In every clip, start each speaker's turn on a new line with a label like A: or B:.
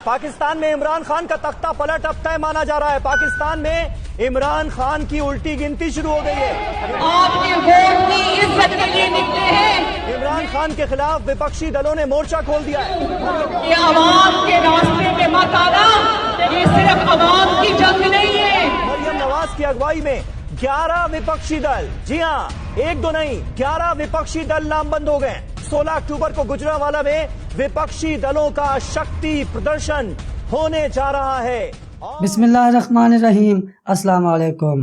A: پاکستان میں عمران خان کا تختہ پلٹ اب طے مانا جا رہا ہے. پاکستان میں عمران خان کی الٹی گنتی شروع ہو گئی ہے.
B: آپ کے ووٹ کی عزت کے لیے نکلے ہیں.
A: عمران خان کے خلاف وپکشی دلوں نے مورچہ کھول دیا ہے.
B: یہ عوام کے راستے میں مت آنا، یہ صرف عوام کی جنگ نہیں ہے.
A: مریم نواز کی اگوائی میں 11 وپکشی دل، جی ہاں ایک دو نہیں 11 وپکشی دل نام بند ہو گئے. 16 اکتوبر کو گجرانوالہ میں وپکشی دلوں کا شکتی پردرشن ہونے جا رہا ہے.
C: بسم اللہ الرحمن الرحیم. السلام علیکم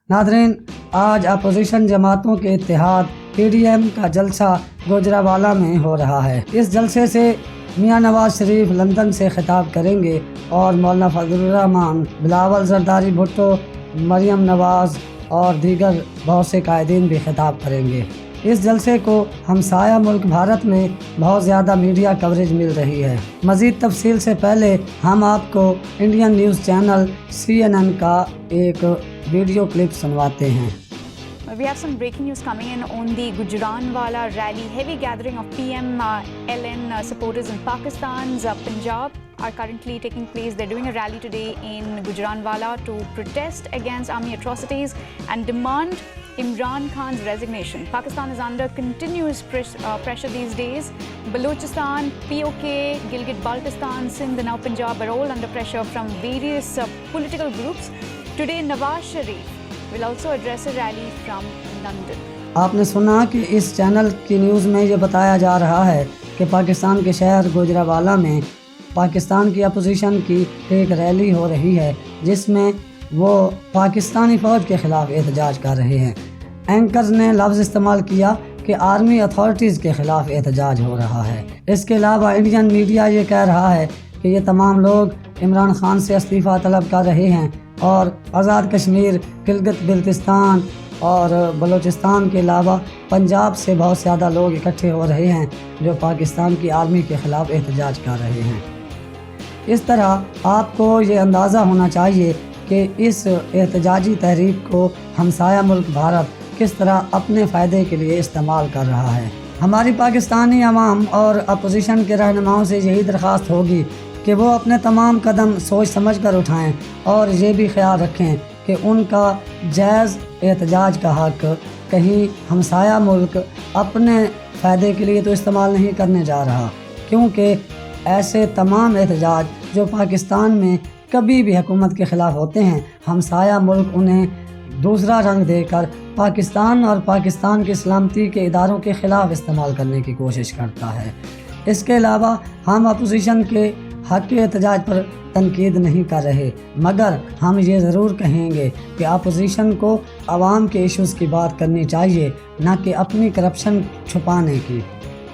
C: ناظرین، آج اپوزیشن جماعتوں کے اتحاد PDM کا جلسہ گوجرانوالہ میں ہو رہا ہے. اس جلسے سے میاں نواز شریف لندن سے خطاب کریں گے اور مولانا فضل الرحمان، بلاول زرداری بھٹو، مریم نواز اور دیگر بہت سے قائدین بھی خطاب کریں گے. اس جلسے کو ہمسایہ ملک بھارت میں بہت زیادہ میڈیا کوریج مل رہی ہے. مزید تفصیل سے پہلے ہم آپ کو انڈین نیوز چینل CNN کا ایک ویڈیو کلپ سنواتے ہیں.
D: We have some breaking news coming in on the Gujranwala rally. Heavy gathering of PMLN supporters in Pakistan's Punjab are currently taking place. They're doing a rally today in Gujranwala to protest against army atrocities and demand Imran Khan's resignation. Pakistan is under continuous pressure these days. Balochistan, POK, Gilgit-Baltistan, Sindh and now Punjab are all under pressure from various political groups. Today, Nawaz Sharif will also address a rally from London.
C: آپ نے سنا کہ اس channel کی news میں یہ بتایا جا رہا ہے کہ پاکستان کے شہر گوجرانوالہ میں پاکستان کی اپوزیشن کی ایک ریلی ہو رہی ہے جس میں وہ پاکستانی فوج کے خلاف احتجاج کر رہے ہیں. اینکرز نے لفظ استعمال کیا کہ آرمی اتھارٹیز کے خلاف احتجاج ہو رہا ہے. اس کے علاوہ انڈین میڈیا یہ کہہ رہا ہے کہ یہ تمام لوگ عمران خان سے استعفیٰ طلب کر رہے ہیں اور آزاد کشمیر، گلگت بلتستان اور بلوچستان کے علاوہ پنجاب سے بہت زیادہ لوگ اکٹھے ہو رہے ہیں جو پاکستان کی آرمی کے خلاف احتجاج کر رہے ہیں. اس طرح آپ کو یہ اندازہ ہونا چاہیے کہ اس احتجاجی تحریک کو ہمسایہ ملک بھارت کس طرح اپنے فائدے کے لیے استعمال کر رہا ہے. ہماری پاکستانی عوام اور اپوزیشن کے رہنماؤں سے یہی درخواست ہوگی کہ وہ اپنے تمام قدم سوچ سمجھ کر اٹھائیں اور یہ بھی خیال رکھیں کہ ان کا جائز احتجاج کا حق کہیں ہمسایہ ملک اپنے فائدے کے لیے تو استعمال نہیں کرنے جا رہا، کیونکہ ایسے تمام احتجاج جو پاکستان میں کبھی بھی حکومت کے خلاف ہوتے ہیں، ہمسایہ ملک انہیں دوسرا رنگ دے کر پاکستان اور پاکستان کی سلامتی کے اداروں کے خلاف استعمال کرنے کی کوشش کرتا ہے. اس کے علاوہ ہم اپوزیشن کے حق احتجاج پر تنقید نہیں کر رہے، مگر ہم یہ ضرور کہیں گے کہ اپوزیشن کو عوام کے ایشوز کی بات کرنی چاہیے، نہ کہ اپنی کرپشن چھپانے کی،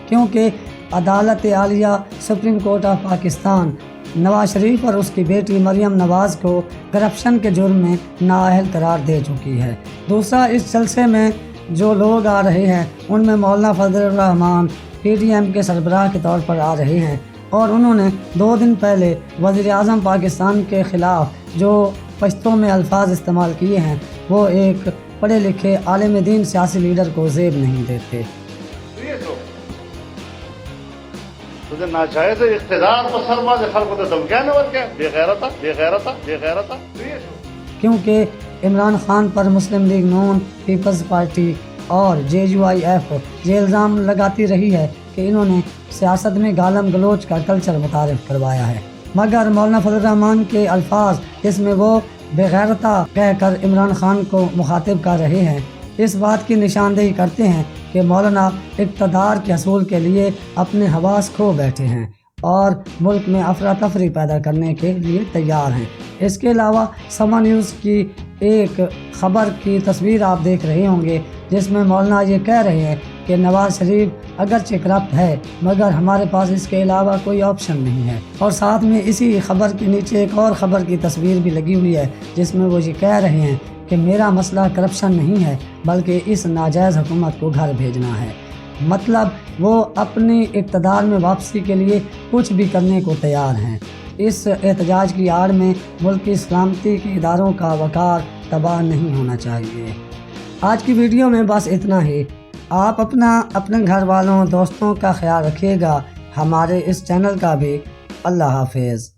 C: کیونکہ عدالت عالیہ supreme court of Pakistan Nawaz Sharif اور اس کی بیٹی مریم نواز کو کرپشن کے جرم میں نااہل قرار دے چکی ہے. دوسرا، اس جلسے میں جو لوگ آ رہے ہیں ان میں مولانا فضل الرحمان PDM کے سربراہ کے طور پر آ رہے ہیں اور انہوں نے 2 دن پہلے وزیر اعظم پاکستان کے خلاف جو پشتوں میں الفاظ استعمال کیے ہیں وہ ایک پڑھے لکھے عالم دین سیاسی لیڈر کو زیب نہیں دیتے.
E: ناجائز اقتدار کو سرما دے خلق تے دمکیاں ور کے بے غیرتا
C: کیونکہ عمران خان پر مسلم لیگ نون، پیپلز پارٹی اور JUIF یہ الزام لگاتی رہی ہے کہ انہوں نے سیاست میں گالم گلوچ کا کلچر متعارف کروایا ہے، مگر مولانا فضل الرحمان کے الفاظ اس میں وہ بے غیرتا کہہ کر عمران خان کو مخاطب کر رہے ہیں اس بات کی نشاندہی کرتے ہیں کہ مولانا اقتدار کے حصول کے لیے اپنے حواس کھو بیٹھے ہیں اور ملک میں افراتفری پیدا کرنے کے لیے تیار ہیں. اس کے علاوہ سما نیوز کی ایک خبر کی تصویر آپ دیکھ رہے ہوں گے جس میں مولانا یہ کہہ رہے ہیں کہ نواز شریف اگرچہ کرپٹ ہے مگر ہمارے پاس اس کے علاوہ کوئی آپشن نہیں ہے، اور ساتھ میں اسی خبر کے نیچے ایک اور خبر کی تصویر بھی لگی ہوئی ہے جس میں وہ یہ کہہ رہے ہیں کہ میرا مسئلہ کرپشن نہیں ہے بلکہ اس ناجائز حکومت کو گھر بھیجنا ہے. مطلب وہ اپنی اقتدار میں واپسی کے لیے کچھ بھی کرنے کو تیار ہیں. اس احتجاج کی آڑ میں ملک کی سلامتی کے اداروں کا وقار تباہ نہیں ہونا چاہیے. آج کی ویڈیو میں بس اتنا ہی. آپ اپنے گھر والوں دوستوں کا خیال رکھیے گا، ہمارے اس چینل کا بھی. اللہ حافظ.